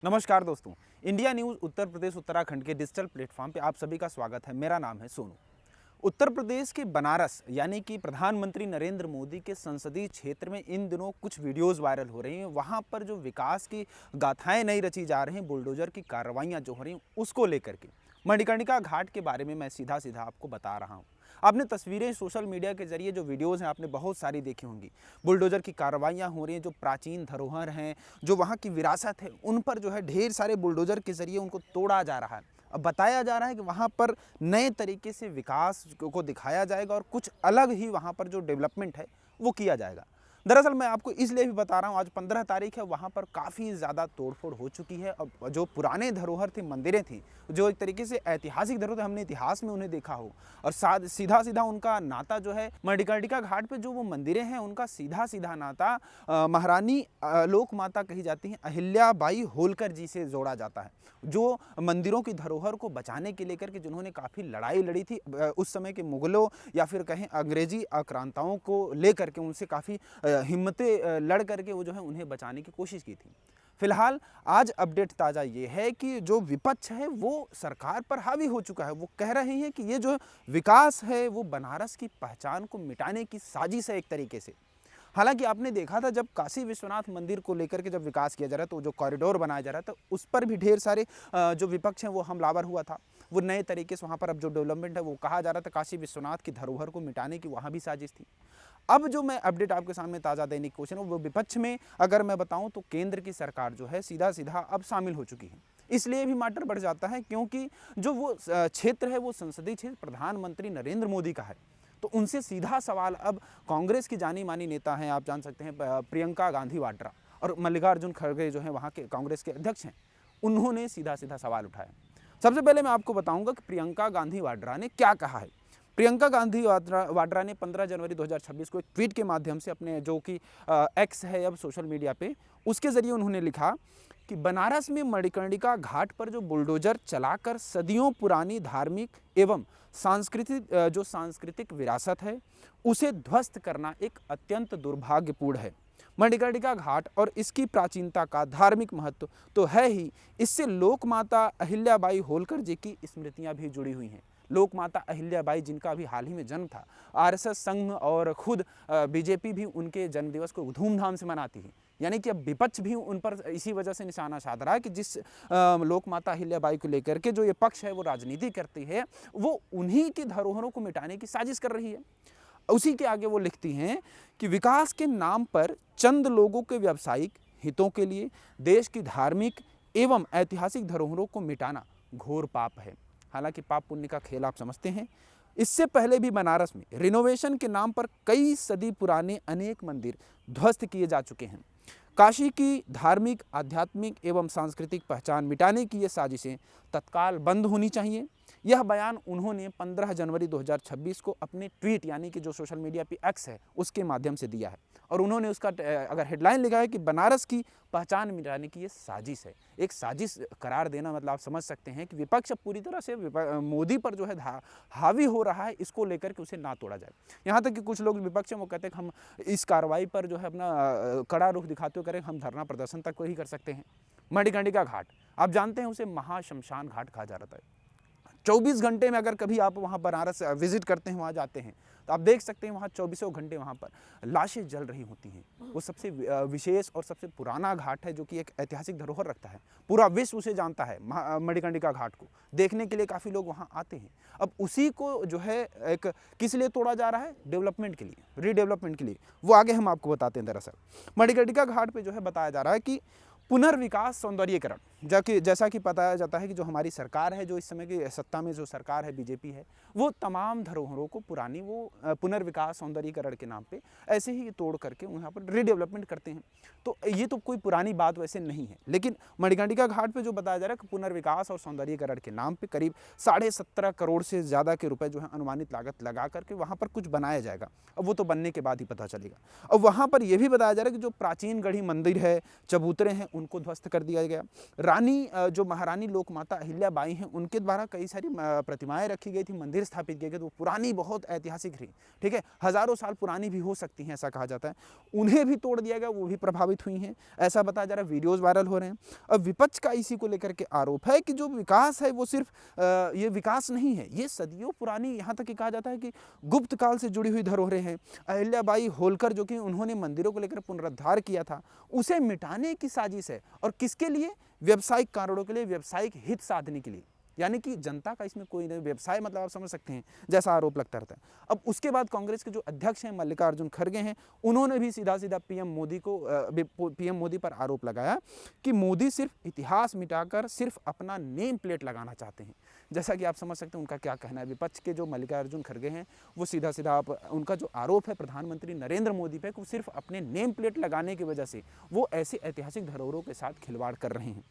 नमस्कार दोस्तों। India news Uttar Pradesh Uttarakhand के डिजिटल प्लेटफॉर्म पे आप सभी का स्वागत है। मेरा नाम है सोनू। उत्तर प्रदेश के बनारस यानी कि प्रधानमंत्री नरेंद्र मोदी के संसदीय क्षेत्र में इन दिनों कुछ वीडियोस वायरल हो रही हैं। वहां पर जो विकास की गाथाएं नहीं रची जा रही हैं, बुलडोजर की कार्रवाइयां जो हो रही हैं उसको लेकर के मणिकर्णिका घाट के बारे में मैं सीधा सीधा आपको बता रहा हूं। आपने तस्वीरें सोशल मीडिया के जरिए जो वीडियोस हैं आपने बहुत सारी देखी होंगी। बुलडोजर की कार्रवाइयां हो रही हैं, जो प्राचीन धरोहर हैं, जो वहाँ की विरासत है, उन पर जो है ढेर सारे बुलडोजर के जरिए उनको तोड़ा जा रहा है। अब बताया जा रहा है कि वहाँ पर नए तरीके से विकास को दिखाया जाएगा और कुछ अलग ही वहाँ पर जो डेवलपमेंट है वो किया जाएगा। दरअसल मैं आपको इसलिए भी बता रहा हूँ, आज 15 तारीख है, वहाँ पर काफ़ी ज़्यादा तोड़फोड़ हो चुकी है। अब जो पुराने धरोहर थे, मंदिरें थी, जो एक तरीके से ऐतिहासिक धरोहर, हमने इतिहास में उन्हें देखा हो और सीधा सीधा उनका नाता जो है मणिकर्णिका घाट पे जो वो मंदिरें हैं उनका सीधा सीधा नाता महारानी लोक माता कही जाती हैं अहिल्या बाई होलकर जी से जोड़ा जाता है, जो मंदिरों की धरोहर को बचाने के लेकर के जिन्होंने काफ़ी लड़ाई लड़ी थी उस समय के मुगलों या फिर कहें अंग्रेजी आक्रांताओं को लेकर के, उनसे काफ़ी हिम्मतें लड़ करके वो जो है उन्हें बचाने की कोशिश की थी। फिलहाल आज अपडेट ताज़ा ये है कि जो विपक्ष है वो सरकार पर हावी हो चुका है। वो कह रहे हैं कि ये जो विकास है वो बनारस की पहचान को मिटाने की साजिश है एक तरीके से। हालांकि आपने देखा था जब काशी विश्वनाथ मंदिर को लेकर के जब विकास किया जा रहा था, तो जो कॉरिडोर बनाया जा रहा था उस पर भी ढेर सारे जो विपक्ष हैं वो हमलावर हुआ था। वो नए तरीके से वहाँ पर अब जो डेवलपमेंट है वो कहा जा रहा था काशी विश्वनाथ की धरोहर को मिटाने की वहाँ भी साजिश थी। अब जो मैं अपडेट आपके सामने ताज़ा देने की कोशिश वो विपक्ष में अगर मैं बताऊं तो केंद्र की सरकार जो है सीधा सीधा अब शामिल हो चुकी है। इसलिए भी मैटर बढ़ जाता है क्योंकि जो वो क्षेत्र है वो संसदीय क्षेत्र प्रधानमंत्री नरेंद्र मोदी का है। तो उनसे सीधा सवाल अब कांग्रेस की जानी मानी नेता हैं, आप जान सकते हैं प्रियंका गांधी वाड्रा, और मल्लिकार्जुन खड़गे जो हैं वहाँ के कांग्रेस के अध्यक्ष हैं, उन्होंने सीधा सीधा सवाल उठाया। सबसे पहले मैं आपको बताऊंगा कि प्रियंका गांधी वाड्रा ने क्या कहा है। प्रियंका गांधी वाड्रा ने 15 जनवरी 2026 को एक ट्वीट के माध्यम से अपने जो कि एक्स है अब सोशल मीडिया पे, उसके ज़रिए उन्होंने लिखा कि बनारस में मणिकर्णिका घाट पर जो बुलडोजर चलाकर सदियों पुरानी धार्मिक एवं सांस्कृतिक विरासत है उसे ध्वस्त करना एक अत्यंत दुर्भाग्यपूर्ण है। मणिकर्णिका घाट और इसकी प्राचीनता का धार्मिक महत्व तो है ही, इससे लोक माता अहिल्याबाई होलकर जी की स्मृतियां भी जुड़ी हुई हैं। लोक माता अहिल्याबाई जिनका अभी हाल ही में जन्म था, आरएसएस संघ और खुद बीजेपी भी उनके जन्मदिवस को धूमधाम से मनाती है। यानी कि अब विपक्ष भी उन पर इसी वजह से निशाना साध रहा है कि जिस लोक माता अहिल्याबाई को लेकर के जो ये पक्ष है वो राजनीति करती है, वो उन्हीं की धरोहरों को मिटाने की साजिश कर रही है। उसी के आगे वो लिखती हैं कि विकास के नाम पर चंद लोगों के व्यावसायिक हितों के लिए देश की धार्मिक एवं ऐतिहासिक धरोहरों को मिटाना घोर पाप है। हालांकि पाप पुण्य का खेल आप समझते हैं। इससे पहले भी बनारस में रिनोवेशन के नाम पर कई सदी पुराने अनेक मंदिर ध्वस्त किए जा चुके हैं। काशी की धार्मिक, आध्यात्मिक एवं सांस्कृतिक पहचान मिटाने की ये साजिशें तत्काल बंद होनी चाहिए। यह बयान उन्होंने 15 जनवरी 2026 को अपने ट्वीट यानी कि जो सोशल मीडिया पे एक्स है उसके माध्यम से दिया है, और उन्होंने उसका अगर हेडलाइन लिखा है कि बनारस की पहचान मिटाने की ये साजिश है। एक साजिश करार देना मतलब आप समझ सकते हैं कि विपक्ष पूरी तरह से मोदी पर जो है हावी हो रहा है, इसको लेकर के उसे ना तोड़ा जाए। यहाँ तक कि कुछ लोग विपक्ष में वो कहते हैं कि हम इस कार्रवाई पर जो है अपना कड़ा रुख दिखाते हुए करें, हम धरना प्रदर्शन तक को ही कर सकते हैं। मणिकर्णिका घाट आप जानते हैं उसे महाशमशान घाट कहा जा रहा है। 24 घंटे में अगर कभी आप वहाँ बनारस विजिट करते हैं, वहाँ जाते हैं, तो आप देख सकते हैं वहाँ 24 घंटे वहाँ पर लाशें जल रही होती हैं। वो सबसे विशेष और सबसे पुराना घाट है जो कि एक ऐतिहासिक धरोहर रखता है। पूरा विश्व उसे जानता है। मणिकर्णिका घाट को देखने के लिए काफ़ी लोग वहाँ आते हैं। अब उसी को जो है एक किस लिए तोड़ा जा रहा है? डेवलपमेंट के लिए, रीडेवलपमेंट के लिए। वो आगे हम आपको बताते हैं। दरअसल मणिकर्णिका घाट पर जो है बताया जा रहा है कि पुनर्विकास सौंदर्यीकरण, जैसा कि बताया जाता है कि जो हमारी सरकार है, जो इस समय की सत्ता में जो सरकार है बीजेपी है, वो तमाम धरोहरों को पुरानी वो पुनर्विकास सौंदर्यीकरण के नाम पे ऐसे ही तोड़ करके वहाँ पर रीडेवलपमेंट करते हैं। तो ये तो कोई पुरानी बात वैसे नहीं है, लेकिन मणिकर्णिका घाट पे जो बताया जा रहा है कि पुनर्विकास और सौंदर्यीकरण के नाम पे करीब 17.5 करोड़ से ज़्यादा के रुपए जो है अनुमानित लागत लगा करके वहाँ पर कुछ बनाया जाएगा। अब वो तो बनने के बाद ही पता चलेगा। अब वहाँ पर यह भी बताया जा रहा है कि जो प्राचीन गढ़ी मंदिर है, चबूतरे हैं, उनको ध्वस्त कर दिया गया। रानी जो महारानी लोकमाता अहिल्याबाई हैं, उनके द्वारा कई सारी प्रतिमाएं रखी गई थी, मंदिर स्थापित किए गए थे, वो पुरानी बहुत ऐतिहासिक रही, ठीक है, हजारों साल पुरानी भी हो सकती हैं, ऐसा कहा जाता है। उन्हें भी तोड़ दिया गया, वो भी प्रभावित हुई हैं, ऐसा बताया जा रहा है, वीडियोज वायरल हो रहे हैं। अब विपक्ष का इसी को लेकर के आरोप है कि जो विकास है वो सिर्फ ये विकास नहीं है, ये सदियों पुरानी, यहाँ तक कि कहा जाता है कि गुप्त काल से जुड़ी हुई धरोहरें हैं। अहिल्याबाई होलकर जो कि उन्होंने मंदिरों को लेकर पुनरुद्धार किया था, उसे मिटाने की साजिश है, और किसके लिए? व्यवसायिक कारणों के लिए, व्यवसायिक हित साधने के लिए, यानी कि जनता का इसमें कोई नहीं, व्यवसाय मतलब आप समझ सकते हैं, जैसा आरोप लगता रहता है। अब उसके बाद कांग्रेस के जो अध्यक्ष हैं मल्लिकार्जुन खड़गे हैं, उन्होंने भी सीधा सीधा पीएम मोदी पर आरोप लगाया कि मोदी सिर्फ इतिहास मिटाकर सिर्फ अपना नेम प्लेट लगाना चाहते हैं। जैसा कि आप समझ सकते हैं उनका क्या कहना है। विपक्ष के जो मल्लिकार्जुन खड़गे हैं, वो सीधा सीधा उनका जो आरोप है प्रधानमंत्री नरेंद्र मोदी पे, वो सिर्फ अपने नेम प्लेट लगाने की वजह से वो ऐसे ऐतिहासिक धरोहरों के साथ खिलवाड़ कर रहे हैं।